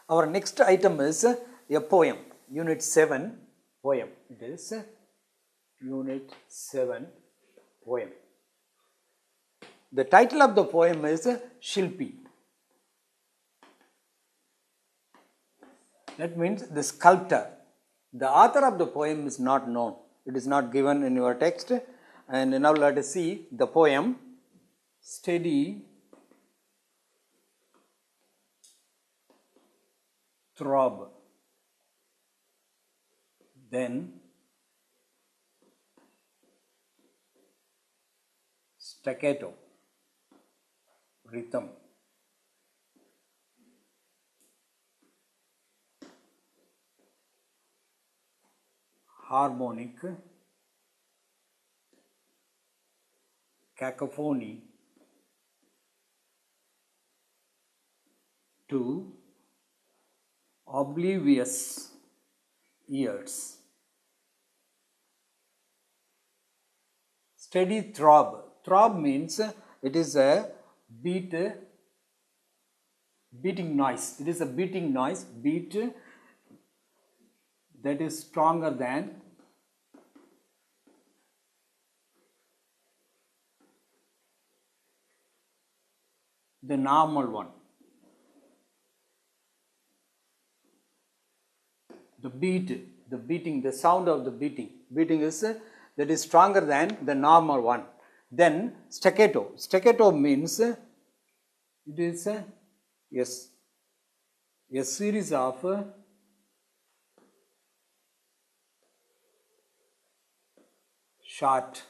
Our next item is a poem, Unit 7 poem. It is Unit 7 poem. The title of the poem is Shilpi. That means the sculptor. The author of the poem is not known. It is not given in your text. And now let us see the poem. Steady throb, then staccato, rhythm, harmonic, cacophony, to oblivious ears. Steady throb. Throb means it is a beating noise. It is a beating noise, beat that is stronger than the normal one. The beating, the sound of the beating is that is stronger than the normal one. Then staccato. Staccato means it is a series of short,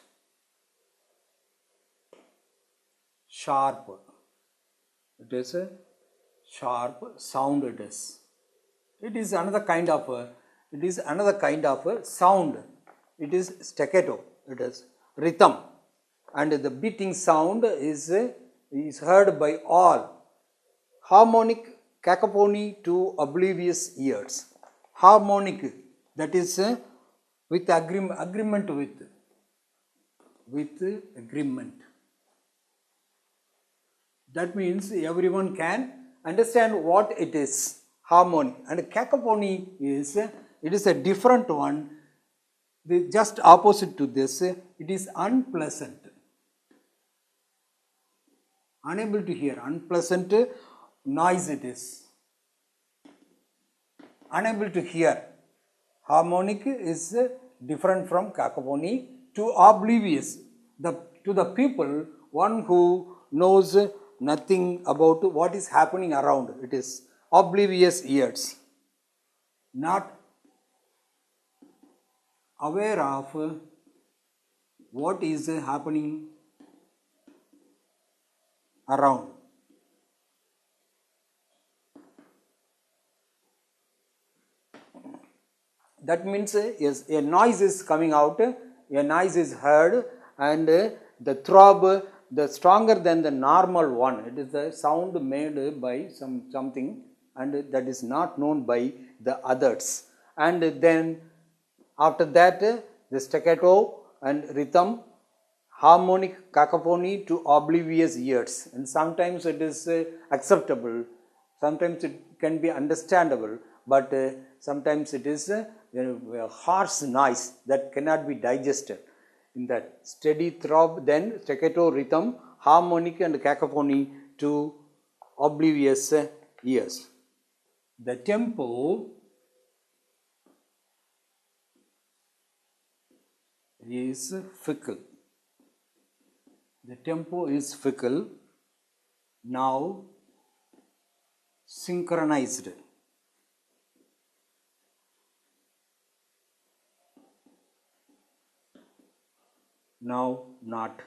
sharp. It is a sharp sound. It is another kind of sound. It is staccato. It is rhythm, and the beating sound is heard by all. Harmonic, cacophony to oblivious ears. Harmonic, that is with agreement with agreement. That means everyone can understand what it is. Harmony. And cacophony is a different one. Just opposite to this, it is unpleasant. Unable to hear. Unpleasant noise it is. Unable to hear. Harmonic is different from cacophony. To oblivious. To the people, one who knows nothing about what is happening around. It is oblivious ears, not aware of what is happening around. That means a noise is coming out, a noise is heard, and the throb, the stronger than the normal one. It is a sound made by something, and that is not known by the others. And then after that, the staccato and rhythm, harmonic, cacophony to oblivious ears. And sometimes it is acceptable, sometimes it can be understandable, but sometimes it is a harsh noise that cannot be digested. In that steady throb, then staccato, rhythm, harmonic and cacophony to oblivious ears. The tempo is fickle. The tempo is fickle. Now synchronized. Now not.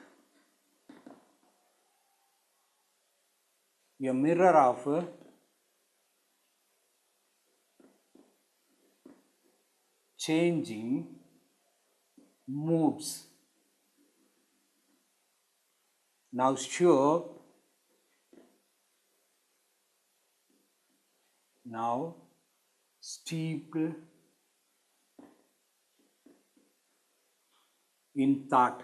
A mirror of changing moods. Now sure. Now steeped in thought.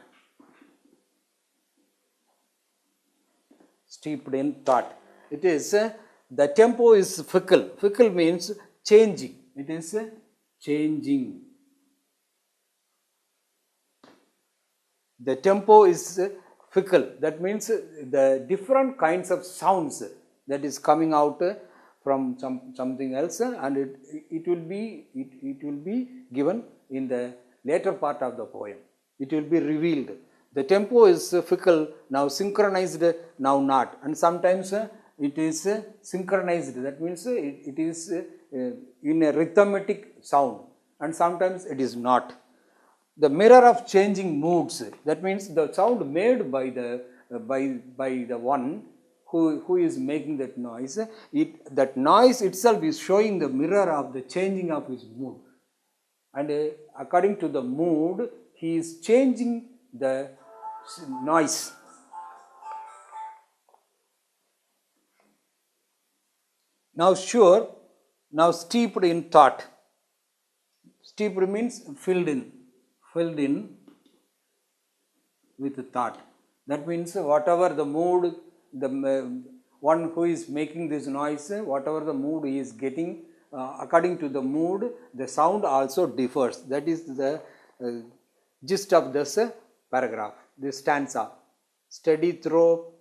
Steeped in thought. It is The tempo is fickle. Fickle means changing. It is changing. The tempo is fickle. That means the different kinds of sounds that is coming out from something else, and it will be given in the later part of the poem. It will be revealed. The tempo is fickle, now synchronized, now not, and sometimes it is synchronized. That means it is in a rhythmic sound, and sometimes it is not. The mirror of changing moods. That means the sound made by the one who is making that noise. That noise itself is showing the mirror of the changing of his mood, and according to the mood, he is changing the noise. Now sure, now steeped in thought. Steeped means filled in with thought. That means whatever the mood, the one who is making this noise, whatever the mood he is getting, according to the mood, the sound also differs. That is the gist of this paragraph, this stanza. Steady throw,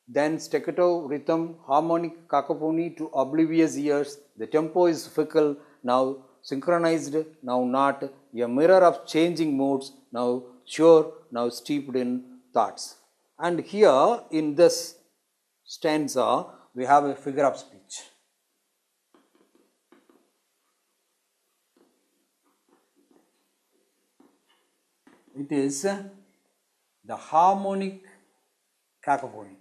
then staccato rhythm, harmonic cacophony to oblivious ears. The tempo is fickle, now synchronized, now not. A mirror of changing moods, now sure, now steeped in thoughts. And here in this stanza, we have a figure of speech. It is the harmonic cacophony.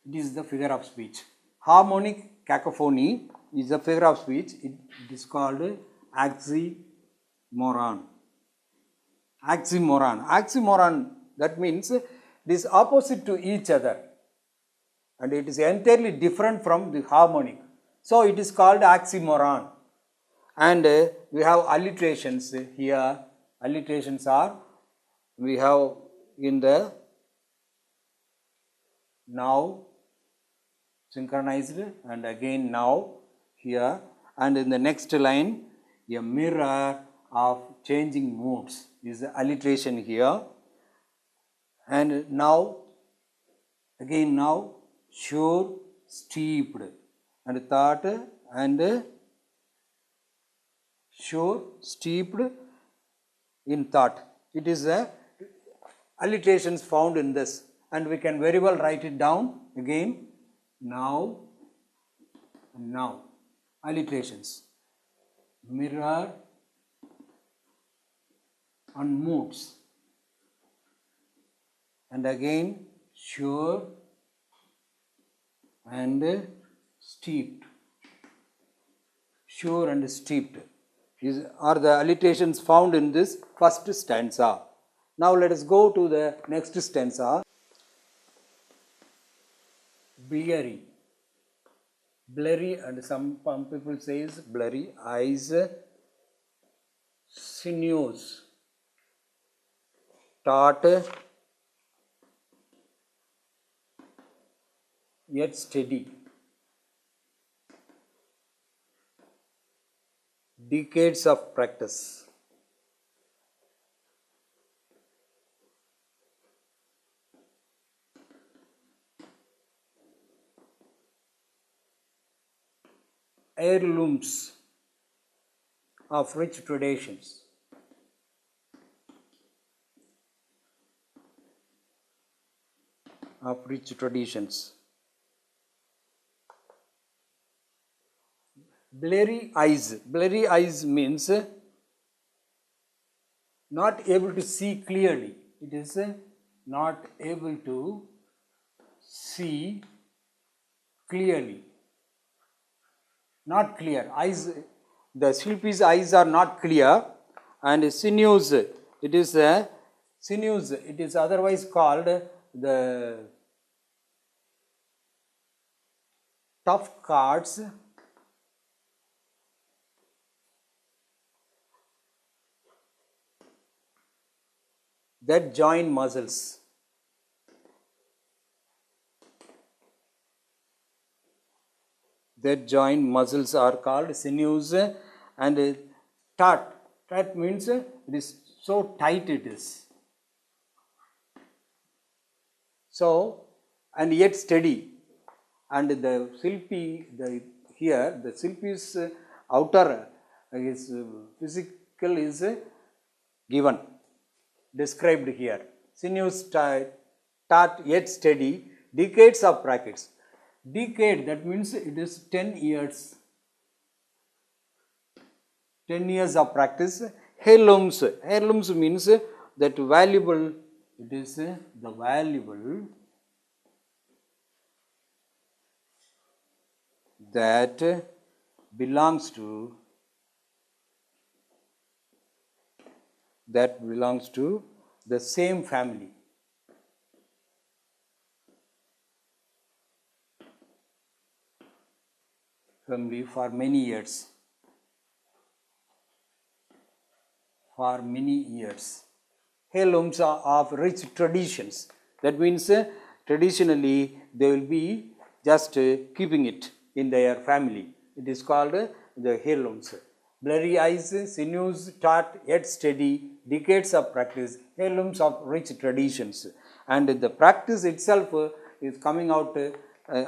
It is the figure of speech. Harmonic cacophony is a figure of speech. It is called oxymoron. Oxymoron. Oxymoron, that means it is opposite to each other, and it is entirely different from the harmonic. So it is called oxymoron. And we have alliterations here. Alliterations are, we have in the now synchronized, and again now here, and in the next line a mirror of changing moods is the alliteration here, and now again now sure, steeped, and thought, and sure, steeped in thought. It is a alliterations found in this, and we can very well write it down again. Now and now, alliterations, mirror on moods, and again sure and steeped. Sure and steeped are the alliterations found in this first stanza. Now let us go to the next stanza. Blurry, and some people says blurry eyes, sinews, taut yet steady, decades of practice. Heirlooms of rich traditions. Blurry eyes. Blurry eyes means not able to see clearly. It is not able to see clearly. Not clear. Eyes, the Shilpi's eyes are not clear, and sinews. It is sinews. It is otherwise called the tough cards that join muscles. That joint muscles are called sinews, and taut. Taut means it is so tight it is. So, and yet steady. And the Shilpi, here the Shilpi's outer, his physical is given, described here. Sinews taut yet steady, decades of practice. Decade, that means it is 10 years. 10 years of practice. Heirlooms. Heirlooms means that valuable, it is the valuable that belongs to the same family. For many years. For many years. Heirlooms are of rich traditions. That means traditionally they will be just keeping it in their family. It is called the heirlooms. Blurry eyes, sinews, taut yet steady, decades of practice, heirlooms of rich traditions. And the practice itself is coming out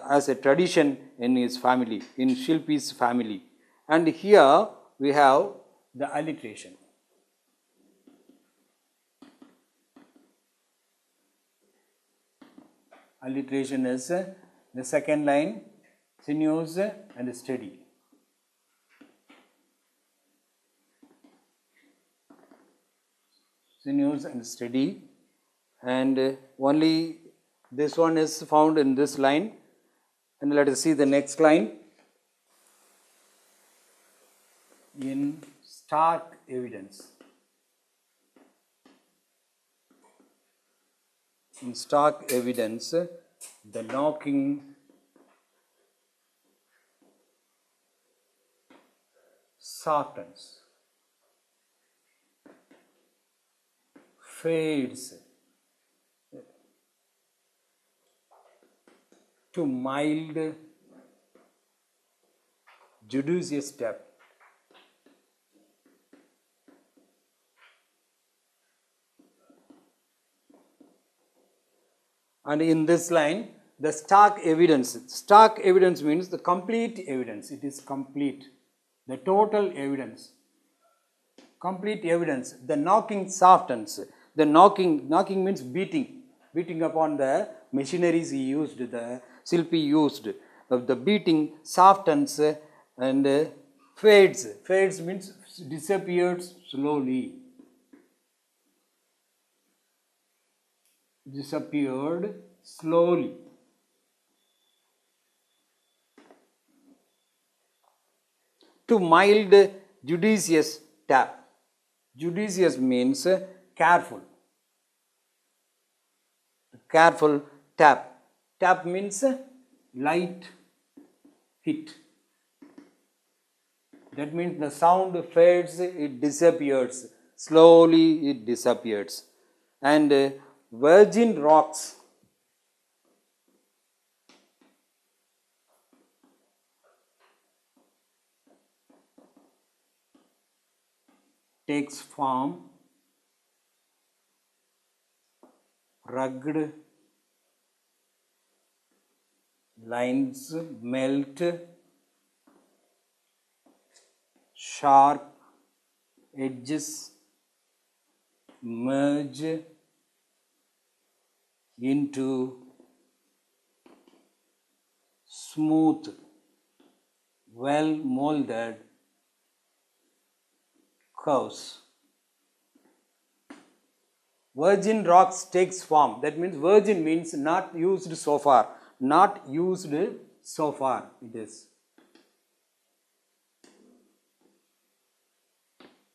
as a tradition in his family, in Shilpi's family. And here we have the alliteration. Alliteration is the second line, sinews and steady. Sinews and steady, and only this one is found in this line. And let us see the next line. In stark evidence. In stark evidence, the knocking softens, fades to mild, judicious step. And in this line, the stark evidence. Stark evidence means the complete evidence. It is complete. The total evidence. Complete evidence. The knocking softens. The knocking means beating. Beating upon the machineries he used, the Shilpi used. The beating softens and fades. Fades means disappears slowly. Disappeared slowly. To mild, judicious tap. Judicious means careful. Careful tap. Tap means light hit. That means the sound fades, it disappears. Slowly it disappears. And virgin rocks. Takes form, rugged lines melt, sharp edges merge into smooth, well molded curves. Virgin rocks takes form. That means virgin means not used so far. Not used so far it is.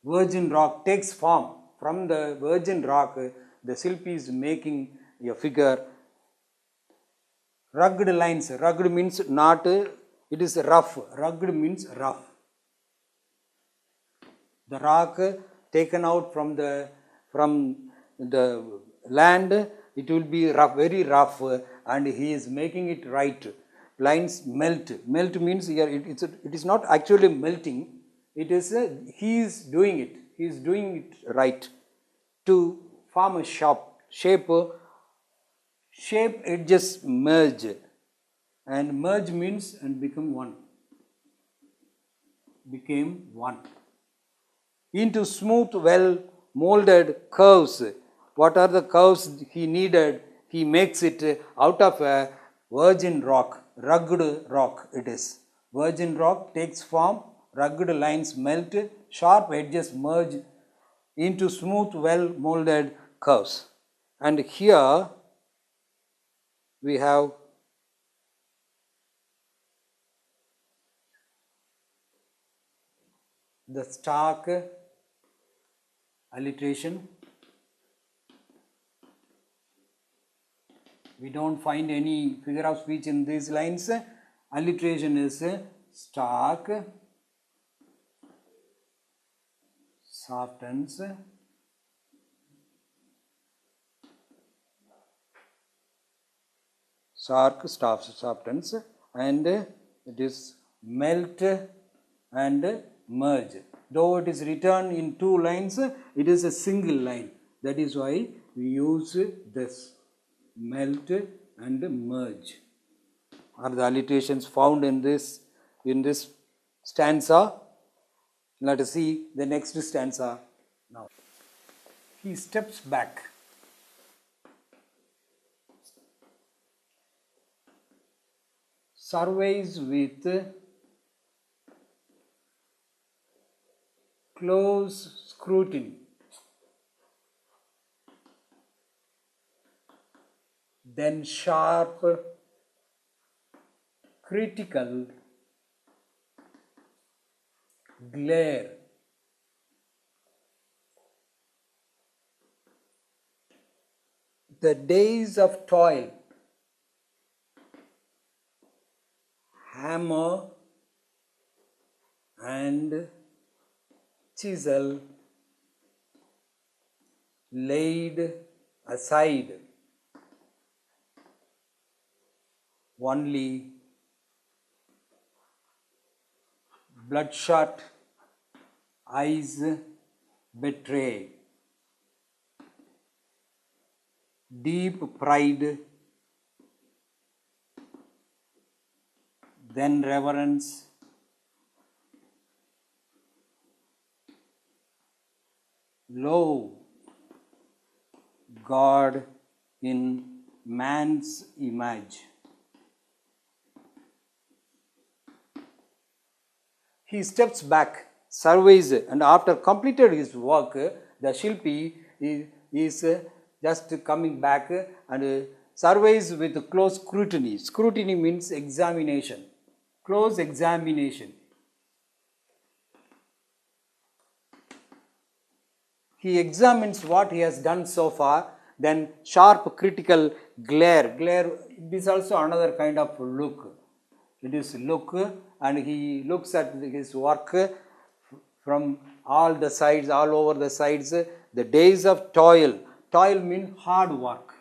Virgin rock takes form. From the virgin rock, the Shilpi is making a figure. Rugged lines. Rugged means not, it is rough. Rugged means rough. The rock taken out from the land, it will be rough, very rough, and he is making it right. lines melt. Melt means here it is not actually melting. It is he is doing it. He is doing it right to form a shape. Shape edges merge, and merge means and become one. Became one. Into smooth, well molded curves. What are the curves he needed? He makes it out of a virgin rock, rugged rock it is. Virgin rock takes form, rugged lines melt, sharp edges merge into smooth, well molded curves. And here we have the stark alliteration. We don't find any figure of speech in these lines. Alliteration is stark, softens, softens, and it is melt and merge. Though it is written in two lines, it is a single line. That is why we use this melt and merge. Are the alliterations found in this stanza? Let us see the next stanza now. He steps back. Surveys with close scrutiny. Then sharp, critical glare. The days of toil, hammer and chisel laid aside. Only bloodshot eyes betray. Deep pride, then reverence, lo, God in man's image. He steps back, surveys, and after completed his work, the Shilpi is just coming back and surveys with close scrutiny. Scrutiny means examination, close examination. He examines what he has done so far, then sharp critical glare. Glare, it is also another kind of look. It is look, and he looks at his work from all the sides, all over the sides. The days of toil. Toil means hard work.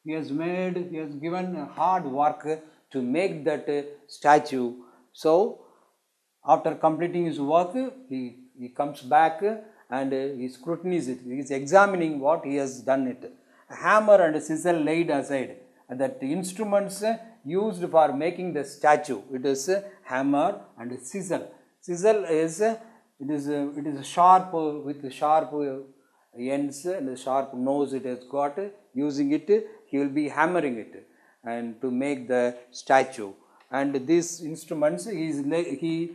He has given hard work to make that statue. So, after completing his work, he comes back and he scrutinizes it. He is examining what he has done it. A hammer and a chisel laid aside. And that instruments used for making the statue. It is a hammer and a chisel. Chisel is sharp with sharp ends and a sharp nose it has got. Using it, he will be hammering it and to make the statue. And these instruments, he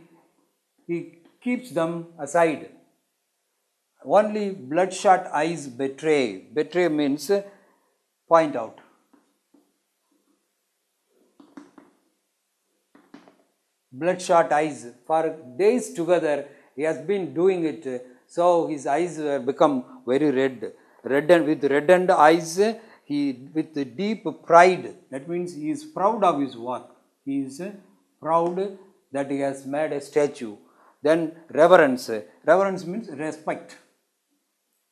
keeps them aside. Only bloodshot eyes betray. Betray means point out. Bloodshot eyes. For days together, he has been doing it. So his eyes have become very red. Reddened eyes, he with deep pride. That means he is proud of his work. He is proud that he has made a statue. Then reverence. Reverence means respect.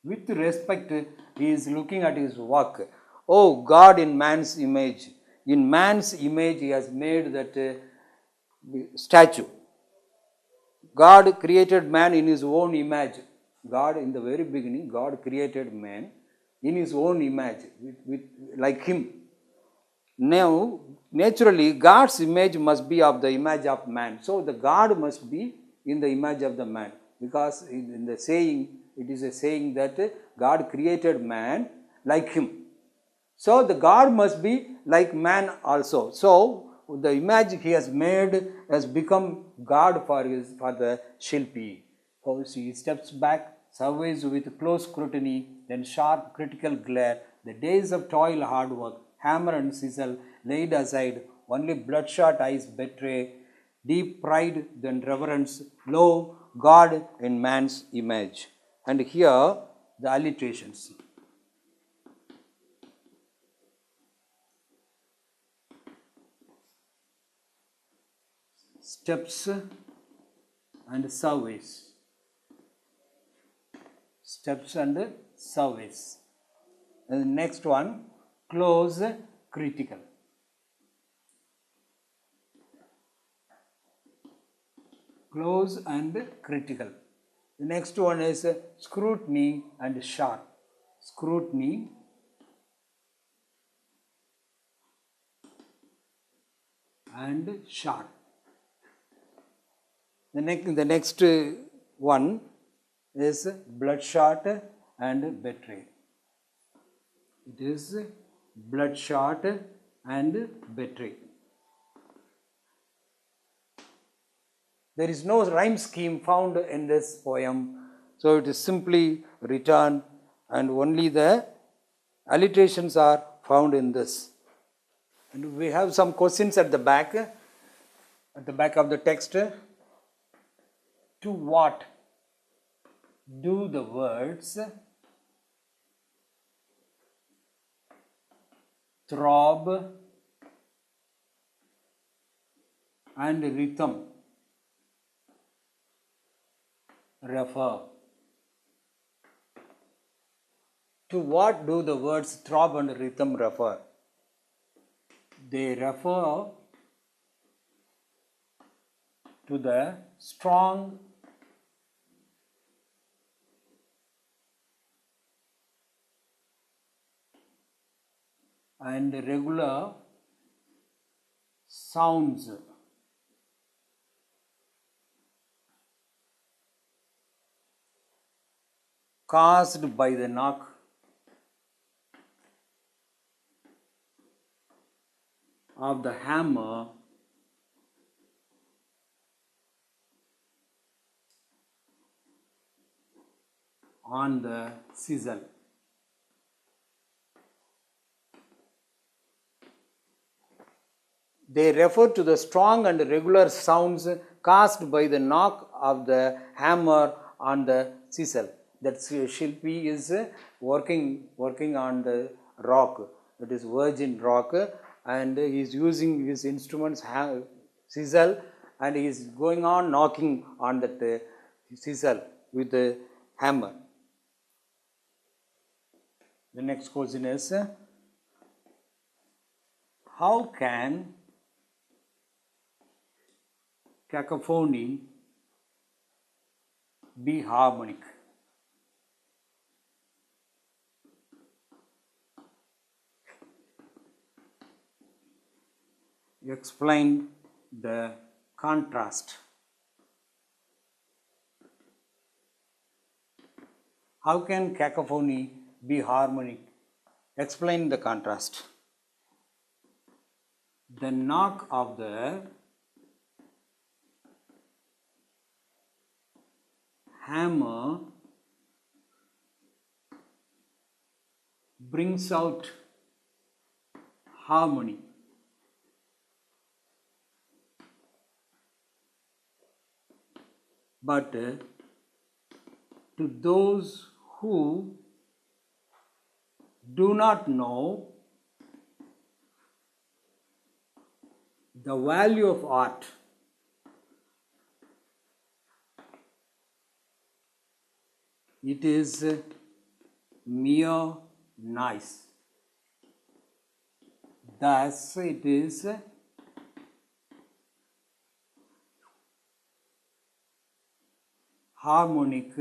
With respect, he is looking at his work. Oh, God in man's image. in man's image he has made that statue. God created man in his own image. God, in the very beginning, God created man in his own image, like him. Now, naturally, God's image must be of the image of man. So, the God must be in the image of the man. Because in the saying, it is a saying that God created man like him. So, the God must be like man also. So, the image he has made has become God for the Shilpi. So, he steps back, surveys with close scrutiny, then sharp critical glare. The days of toil, hard work, hammer and chisel laid aside, only bloodshot eyes betray deep pride, then reverence, lo, God in man's image. And here the alliterations. Steps and surveys. Steps and surveys. And the next one, close critical. Close and critical. The next one is scrutiny and sharp. Scrutiny and sharp. The next one is bloodshot and betray. It is bloodshot and betray. There is no rhyme scheme found in this poem, so it is simply written and only the alliterations are found in this. And we have some questions at the back of the text. To what do the words throb and rhythm refer? To what do the words throb and rhythm refer? They refer to the strong and regular sounds caused by the knock of the hammer on the chisel. They refer to the strong and regular sounds caused by the knock of the hammer on the chisel. That Shilpi is working on the rock, that is virgin rock, and he is using his instruments, chisel, and he is going on knocking on that chisel with the hammer. The next question is, how can cacophony be harmonic? Explain the contrast. How can cacophony be harmonic? Explain the contrast. The knock of the hammer brings out harmony. But to those who do not know the value of art, it is mere noise. Thus it is harmonic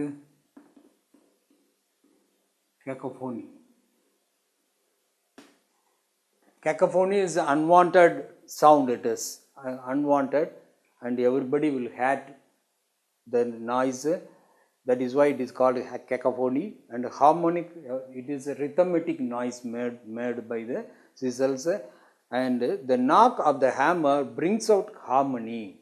cacophony. Cacophony is unwanted sound, it is unwanted, and everybody will hate the noise. That is why it is called cacophony. And harmonic, it is a rhythmic noise made by the chisels, and the knock of the hammer brings out harmony.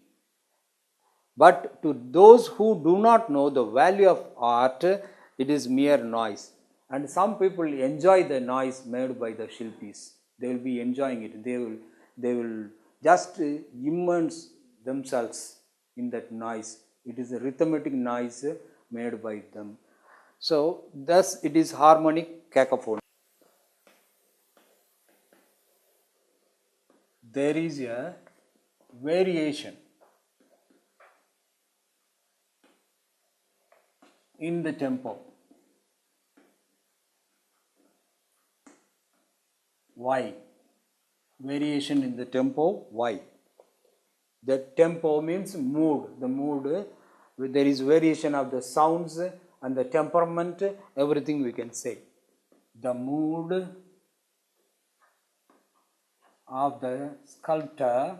But to those who do not know the value of art, it is mere noise. And some people enjoy the noise made by the Shilpis. They will be enjoying it. They will just immerse themselves in that noise. It is a rhythmic noise made by them. So, thus it is harmonic cacophony. There is a variation in the tempo. Why? Variation in the tempo. Why? The tempo means mood. The mood, there is variation of the sounds and the temperament, everything we can say. The mood of the sculptor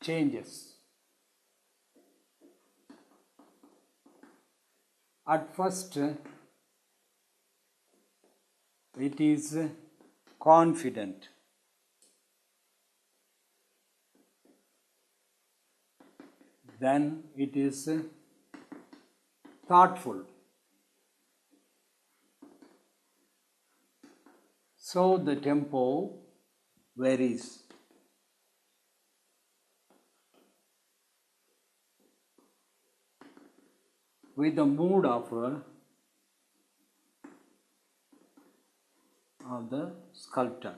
changes. At first, it is confident. Then it is thoughtful. So the tempo varies. With the mood of the sculptor.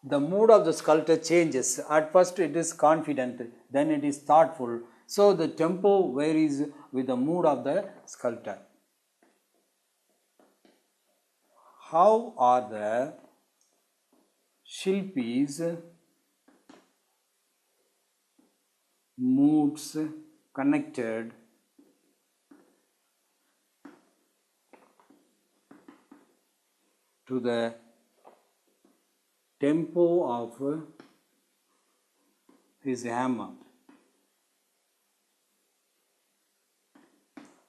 The mood of the sculptor changes. At first it is confident, then it is thoughtful. So the tempo varies with the mood of the sculptor. How are the Shilpis' moods connected to the tempo of his hammer?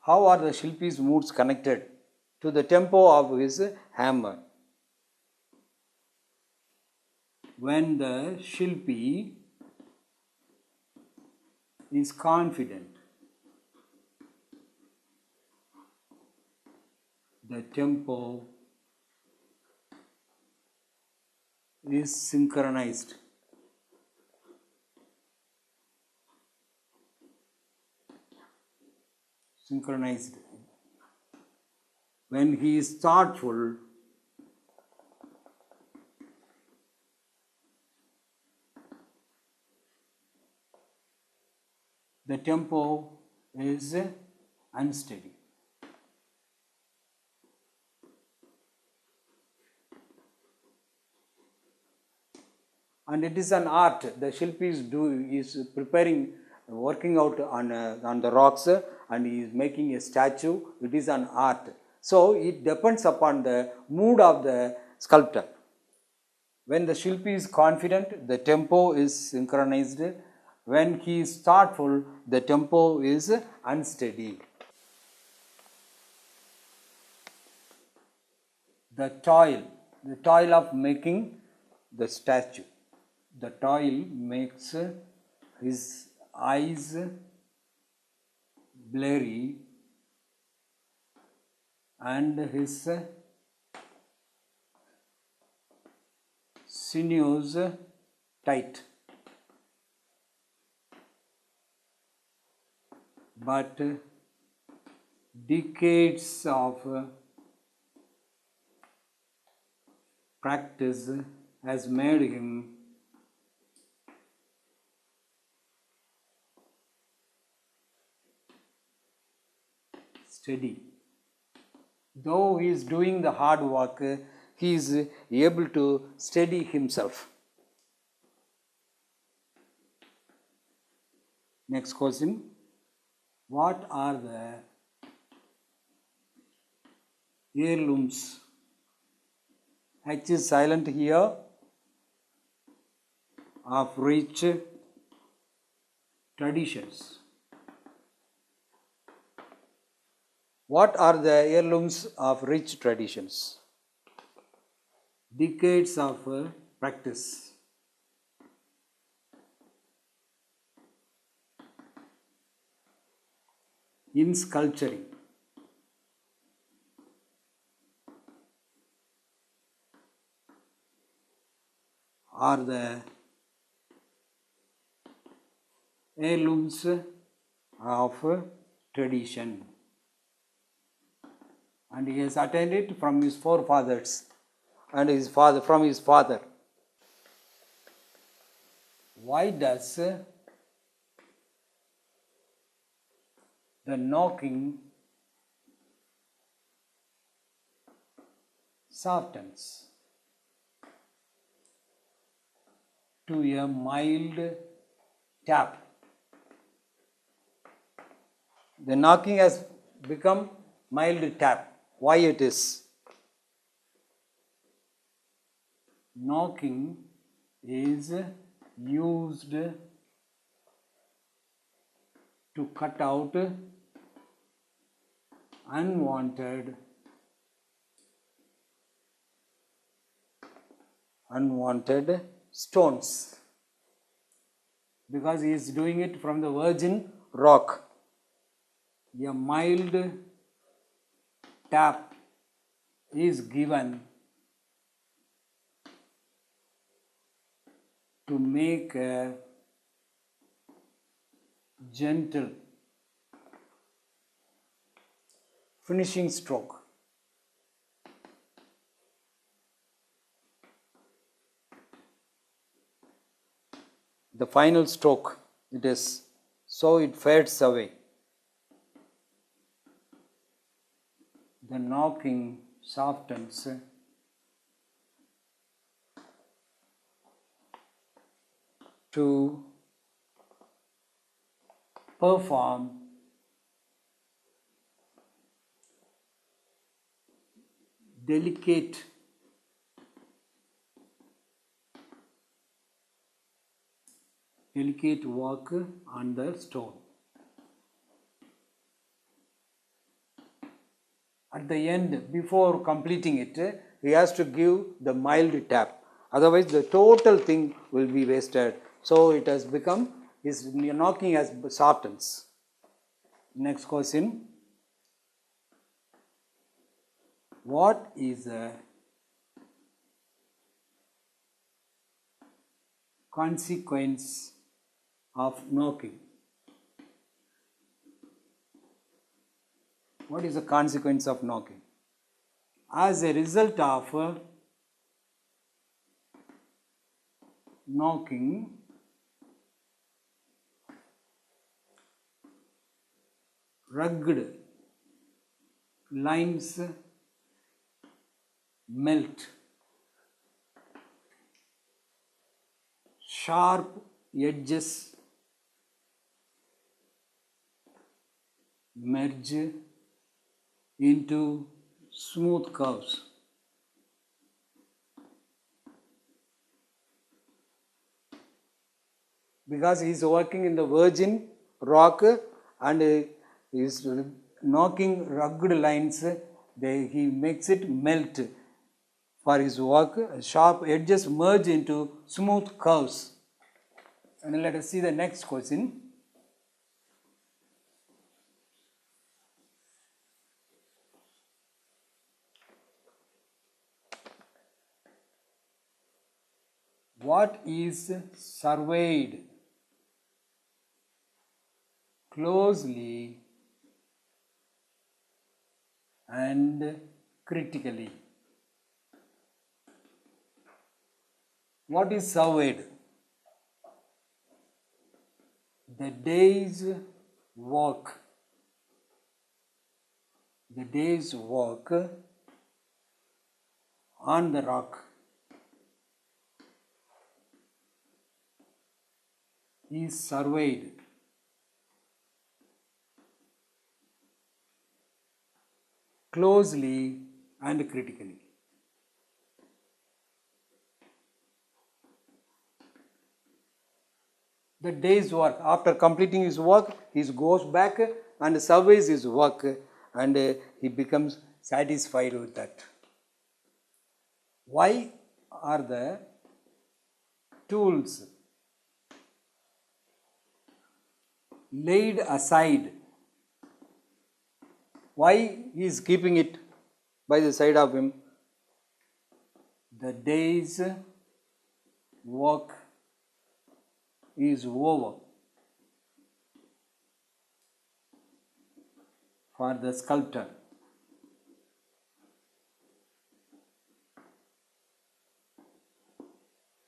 How are the Shilpis' moods connected to the tempo of his hammer? When the Shilpi is confident, the tempo is synchronized. When he is thoughtful, the tempo is unsteady. And it is an art. The Shilpis is preparing, working out on the rocks, and he is making a statue. It is an art. So it depends upon the mood of the sculptor. When the Shilpi is confident, the tempo is synchronized. When he is thoughtful, the tempo is unsteady. The toil of making the statue. The toil makes his eyes blurry and his sinews tight. But decades of practice has made him steady. Though he is doing the hard work, he is able to steady himself. Next question. What are the heirlooms? H is silent here, of rich traditions. What are the heirlooms of rich traditions? Decades of practice. In sculpturing. Are the heirlooms of tradition. And he has attained it from his forefathers and his father, from his father. Why does the knocking softens to a mild tap? The knocking has become mild tap. Why it is? Knocking is used to cut out unwanted stones, because he is doing it from the virgin rock. A mild tap is given to make a gentle finishing stroke. The final stroke it is, so it fades away. The knocking softens to perform delicate work on the stone. At the end, before completing it, he has to give the mild tap. Otherwise, the total thing will be wasted. So it has become, his knocking has softens. Next question. What is the consequence of knocking? What is the consequence of knocking? As a result of knocking, rugged lines melt, sharp edges merge into smooth curves. Because he is working in the virgin rock and he is knocking rugged lines, he makes it melt for his work. Sharp edges merge into smooth curves. And let us see the next question. What is surveyed closely and critically? What is surveyed? The day's work the day's work on the rock is surveyed closely and critically. The day's work, after completing his work, he goes back and surveys his work, and he becomes satisfied with that. Why are the tools laid aside? Why he is keeping it by the side of him? The day's work is over for the sculptor.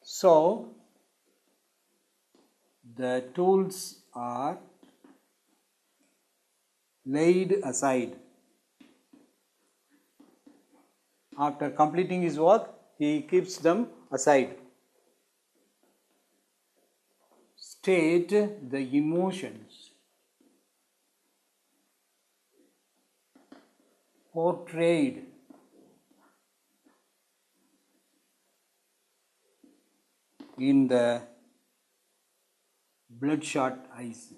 So, the tools are laid aside. After completing his work, he keeps them aside. State the emotions portrayed in the bloodshot eyes.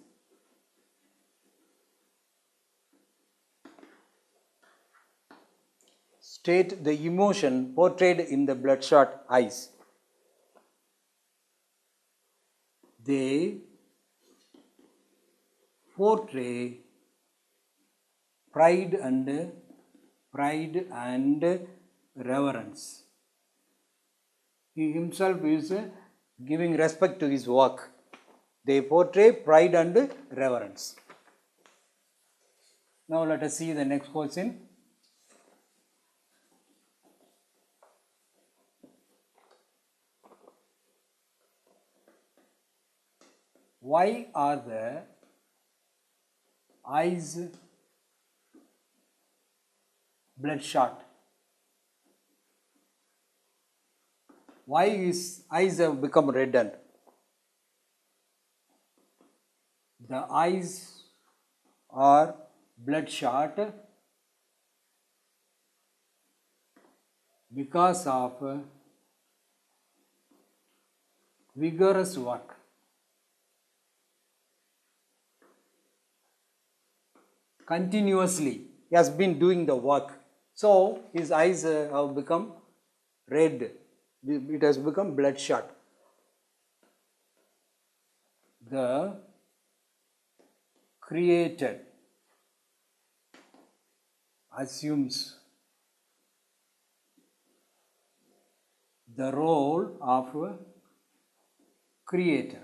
State the emotion portrayed in the bloodshot eyes. They portray pride and reverence. He himself is giving respect to his work. They portray pride and reverence. Now let us see the next question. Why are the eyes bloodshot? Why his eyes have become reddened? The eyes are bloodshot because of vigorous work. Continuously, he has been doing the work. So, his eyes have become red. It has become bloodshot. The creator assumes the role of creator.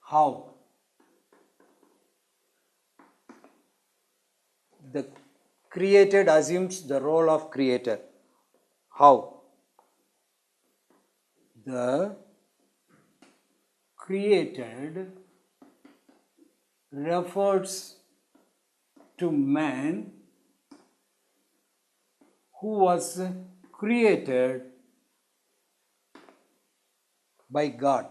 How? The created assumes the role of creator. How? The created refers to man who was created by God.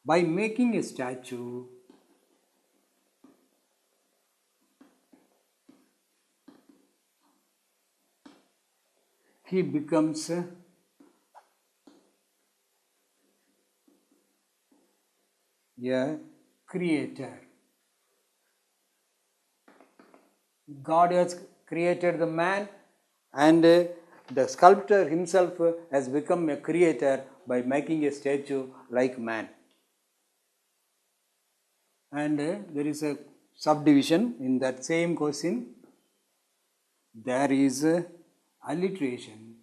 By making a statue, he becomes a creator. God has created the man, and the sculptor himself has become a creator by making a statue like man. And there is a subdivision in that same question. There is alliteration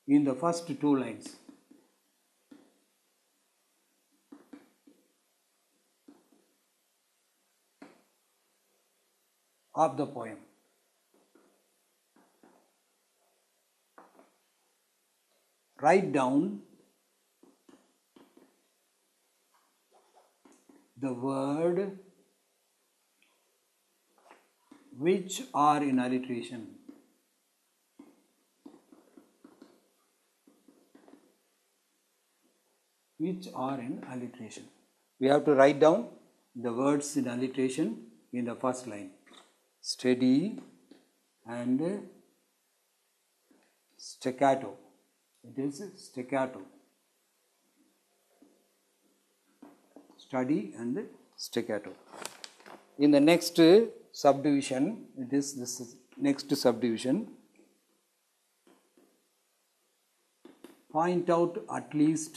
in the first two lines. Of the poem. write down the word which are in alliteration. Which are in alliteration. We have to write down the words in alliteration in the first line. Steady and staccato. It is staccato. Study and staccato. In the next subdivision, it is this next subdivision. Point out at least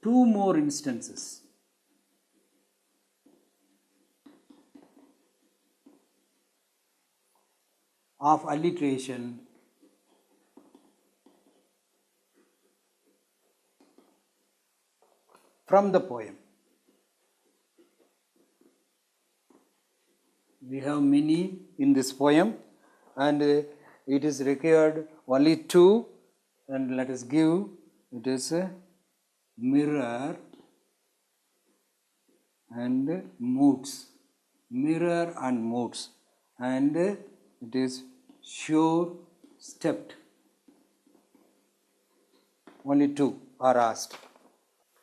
2 more instances of alliteration from the poem. We have many in this poem, and it is required only 2, and let us give it is mirror and moods. Mirror and moods, and it is sure stepped. Only 2 are asked.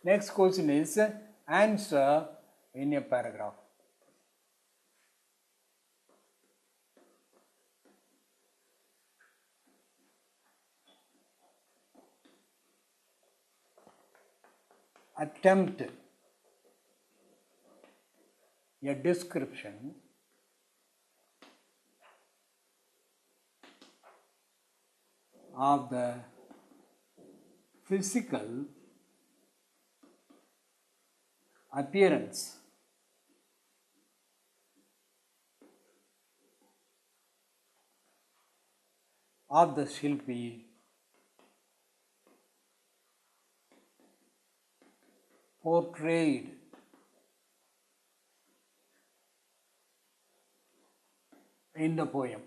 Next question is answer in a paragraph. Attempt a description of the physical appearance of the Shilpi portrayed in the poem.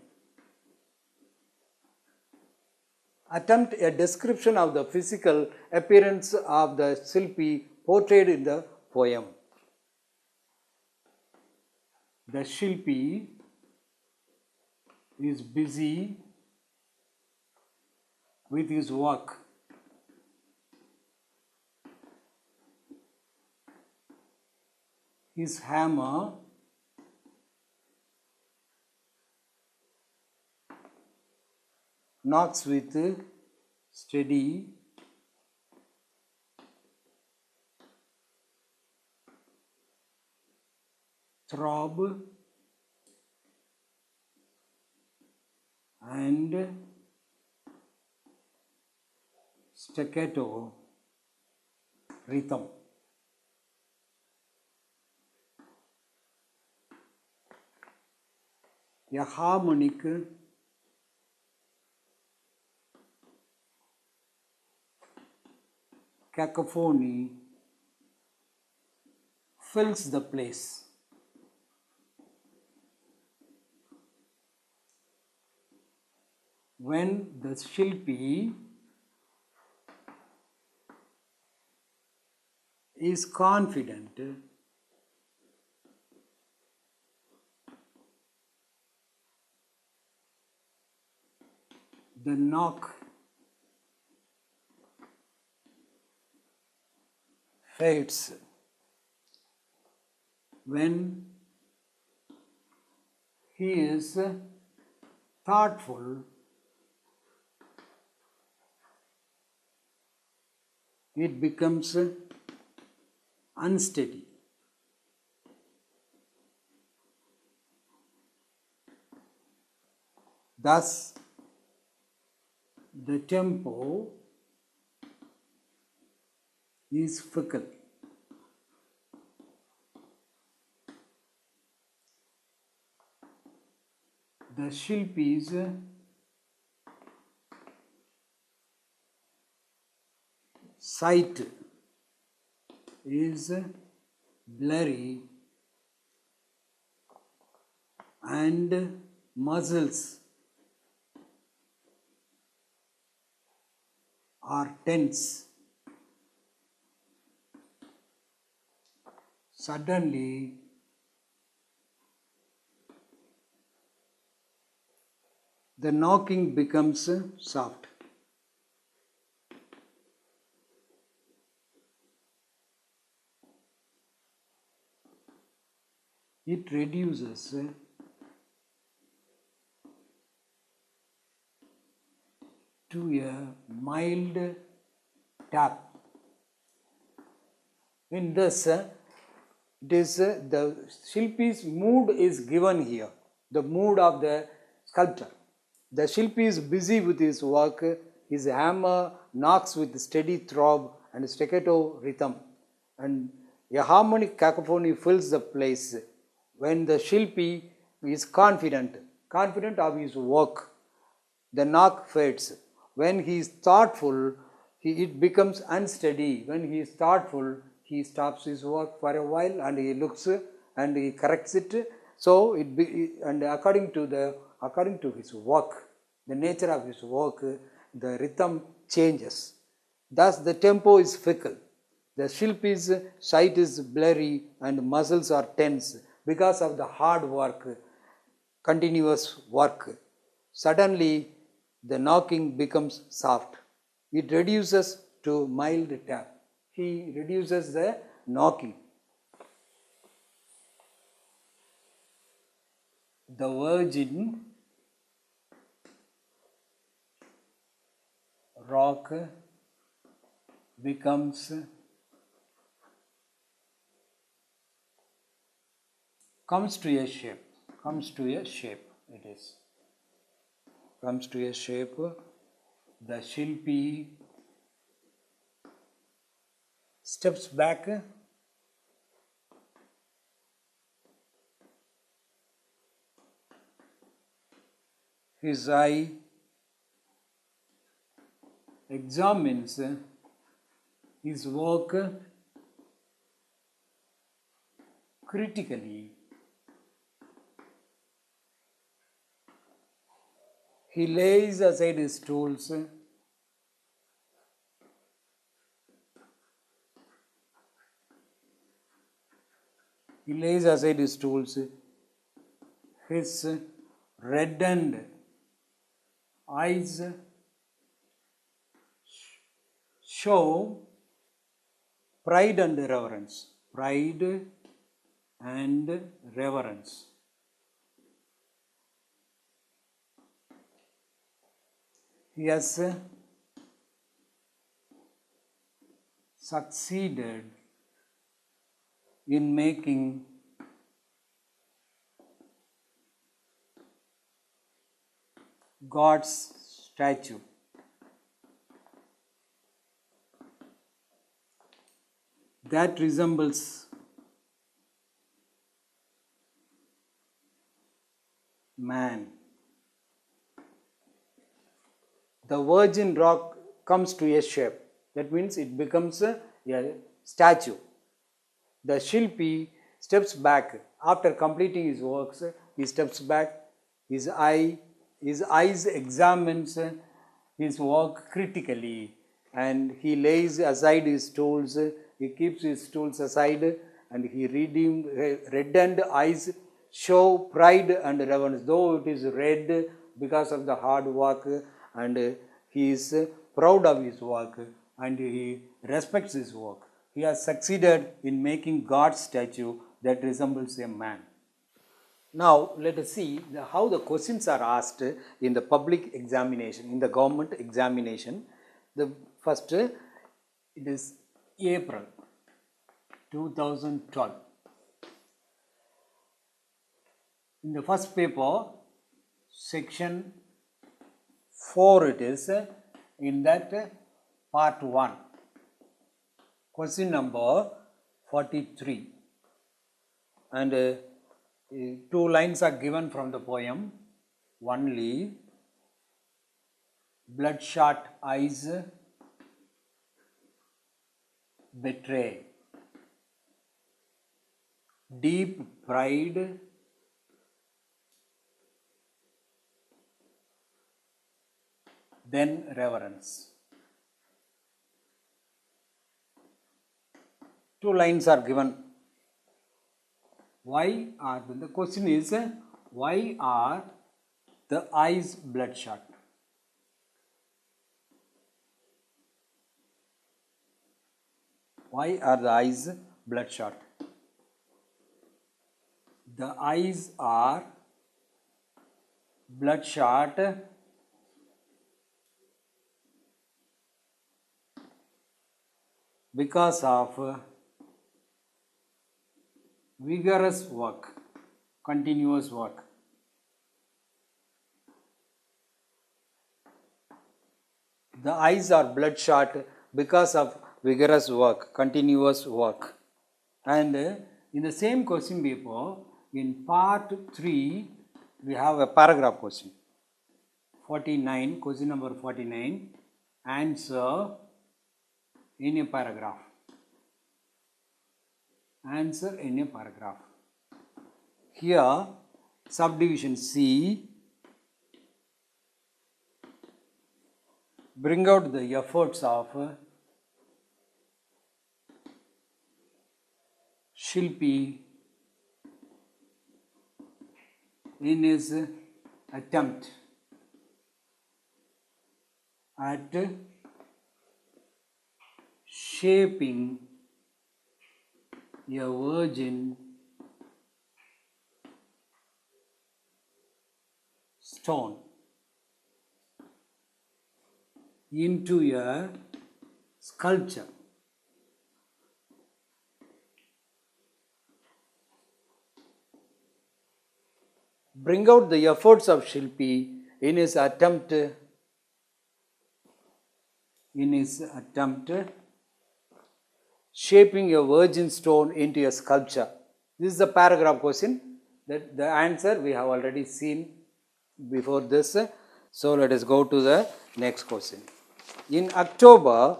Attempt a description of the physical appearance of the Shilpi portrayed in the poem. The Shilpi is busy with his work. His hammer knocks with steady throb and staccato rhythm. A harmonic cacophony fills the place. When the Shilpi is confident the knock fades. When he is thoughtful, it becomes unsteady. Thus, the tempo is fickle. The Shilpi's sight is blurry and muscles are tense. Suddenly, the knocking becomes soft. It reduces to a mild tap. In this, it is the Shilpi's mood is given here, the mood of the sculptor. The Shilpi is busy with his work, his hammer knocks with steady throb and staccato rhythm, and a harmonic cacophony fills the place. When the Shilpi is confident of his work, the knock fades. When he is thoughtful, it becomes unsteady. When he is thoughtful, he stops his work for a while and he looks and he corrects it. So according to his work, the nature of his work, the rhythm changes. Thus, the tempo is fickle. The Shilpi's sight is blurry and muscles are tense because of the hard work, continuous work. Suddenly, the knocking becomes soft. It reduces to mild tap. He reduces the knocking. The virgin rock comes to a shape. It is. Comes to a shape. The Shilpi steps back. His eye examines his work critically. He lays aside his tools. His reddened eyes show pride and reverence. He has succeeded in making God's statue. That resembles man. The virgin rock comes to a shape. That means it becomes a statue. The Shilpi steps back. After completing his works, he steps back. His eyes examines his work critically, and he lays aside his tools. He keeps his tools aside, and he reddened eyes show pride and reverence. Though it is red because of the hard work, and he is proud of his work, and he respects his work. He has succeeded in making God's statue that resembles a man. Now, let us see how the questions are asked in the public examination, in the government examination. The first, it is April 2012. In the first paper, section 4 it is, in that part 1, question number 43. And two lines are given from the poem. Only bloodshot eyes betray, deep pride then reverence. Two lines are given. Why are the question is why are the eyes bloodshot? Why are the eyes bloodshot? The eyes are bloodshot because of vigorous work, continuous work. The eyes are bloodshot because of vigorous work, continuous work. And in the same question paper, in part 3, we have a paragraph question. 49, question number 49, answer in a paragraph. Answer in a paragraph. Here, subdivision C, bring out the efforts of Shilpi in his attempt at shaping a virgin stone into a sculpture. Bring out the efforts of Shilpi in his attempt shaping a virgin stone into a sculpture. This is the paragraph question. That the answer we have already seen before this. So let us go to the next question. In October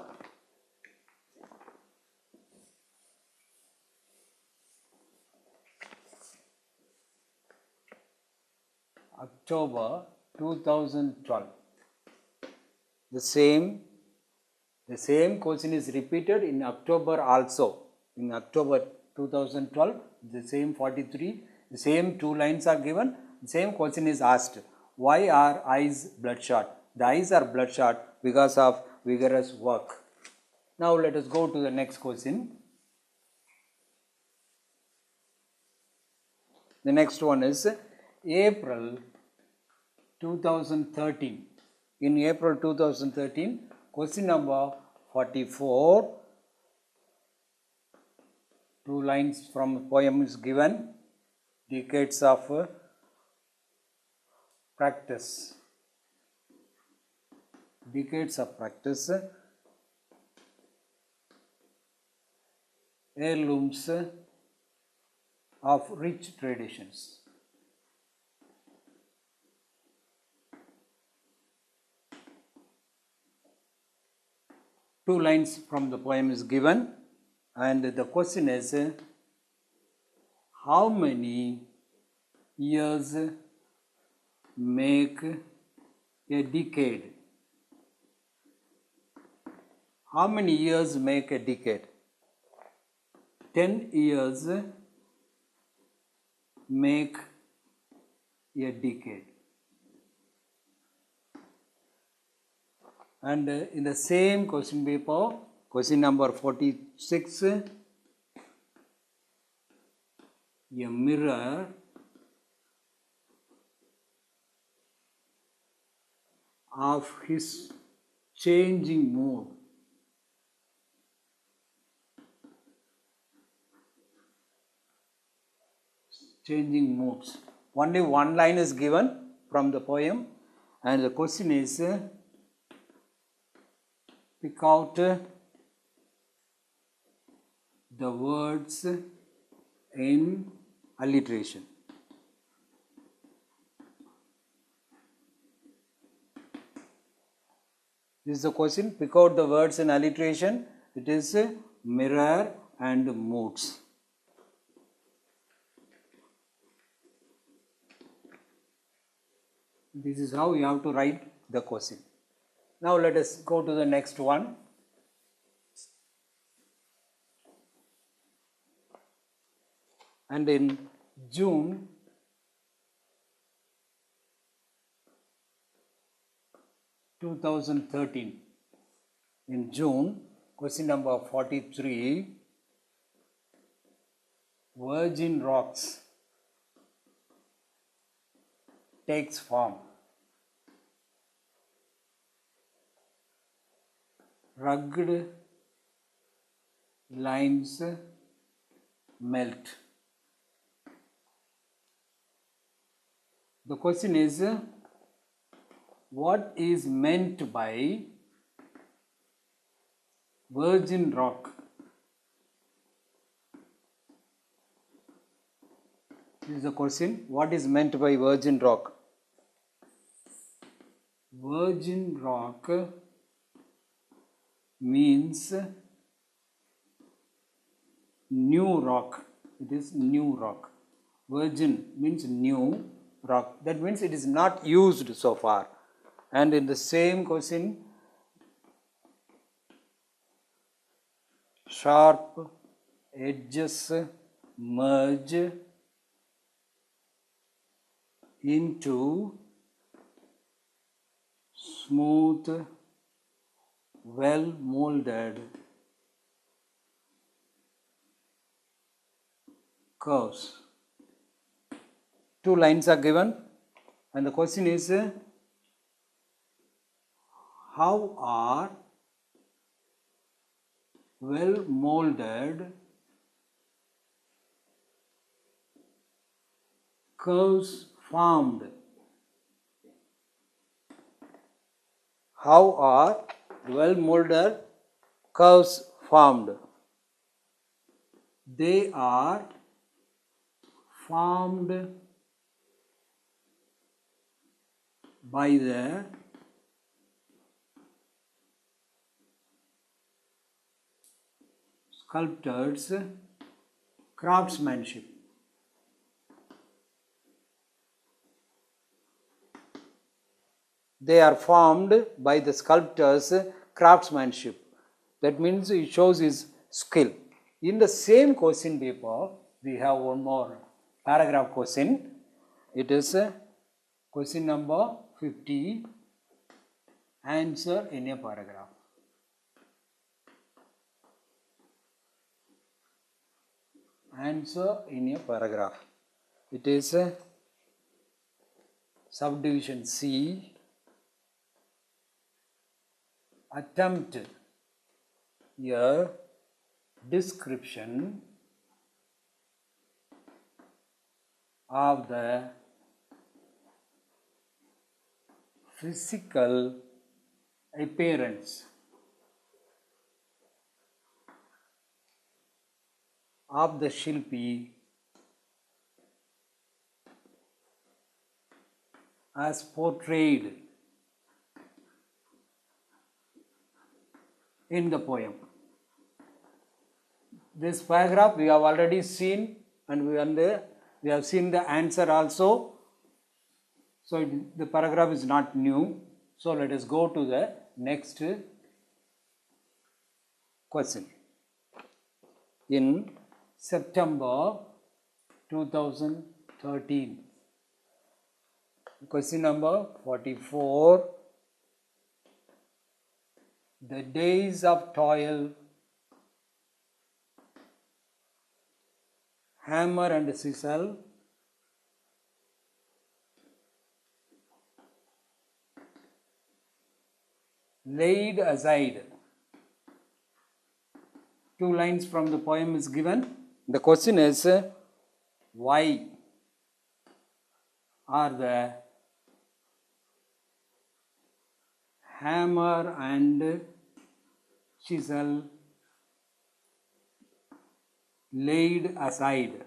2012, the same question is repeated in October also. In October 2012, the same 43, the same two lines are given, the same question is asked. Why are eyes bloodshot? The eyes are bloodshot because of vigorous work. Now let us go to the next question. The next one is April 2013. In April 2013, question number 44, two lines from a poem is given, decades of practice. Decades of practice, heirlooms of rich traditions. Two lines from the poem is given, and the question is how many years make a decade? How many years make a decade? 10 years make a decade. And in the same question paper, question number 46, a mirror of his changing mood. Changing moods. Only one line is given from the poem, and the question is pick out the words in alliteration. This is the question. Pick out the words in alliteration. It is mirror and moods. This is how you have to write the question. Now let us go to the next one. And in June 2013, in June, question number 43, virgin rocks takes form. Rugged lines melt. The question is, what is meant by virgin rock? This is the question. What is meant by virgin rock? Virgin rock means new rock. It is new rock. Virgin means new rock. That means it is not used so far. And in the same question, sharp edges merge into smooth, well molded curves. Two lines are given, and the question is, how are well molded curves formed? How are well molded curves formed? They are formed by the sculptor's craftsmanship. They are formed by the sculptor's craftsmanship. That means it shows his skill. In the same question paper, we have one more paragraph question. It is question number 50. Answer in a paragraph. Answer in a paragraph. It is subdivision C. Attempt a description of the physical appearance of the Shilpi as portrayed in the poem. This paragraph we have already seen, and we have seen the answer also. So the paragraph is not new. So let us go to the next question. In September 2013, question number 44, the days of toil, hammer and chisel, laid aside. Two lines from the poem is given. The question is, why are the hammer and chisel laid aside?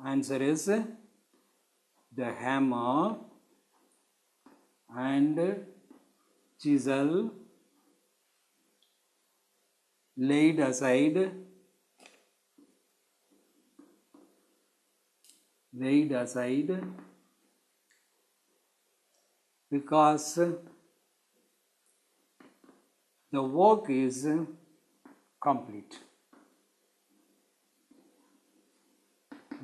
Answer is, the hammer and chisel laid aside because the work is complete.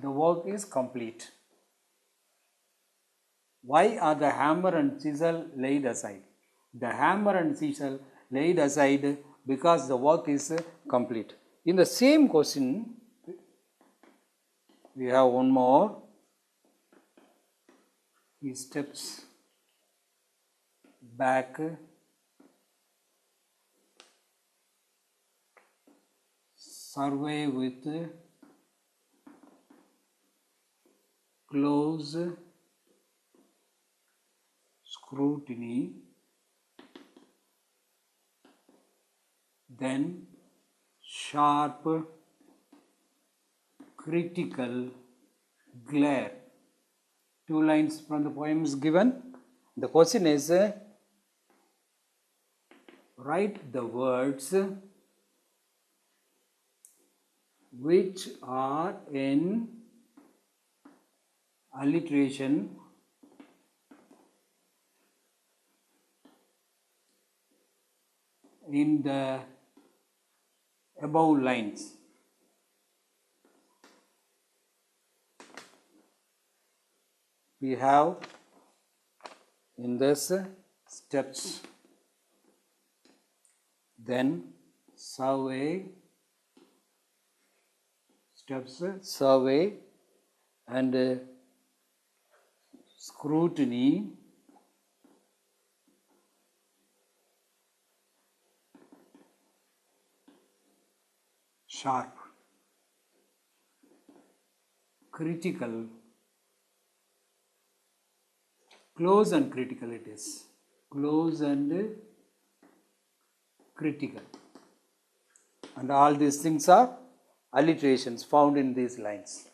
The work is complete. Why are the hammer and chisel laid aside? The hammer and chisel laid aside because the work is complete. In the same question, we have one more. He steps back, survey with close scrutiny, then sharp critical glare. 2 lines from the poem is given. The question is, write the words which are in alliteration in the above lines. We have in this steps, then survey, steps, survey, and scrutiny, sharp, critical, close and critical it is, close and critical. And all these things are alliterations found in these lines.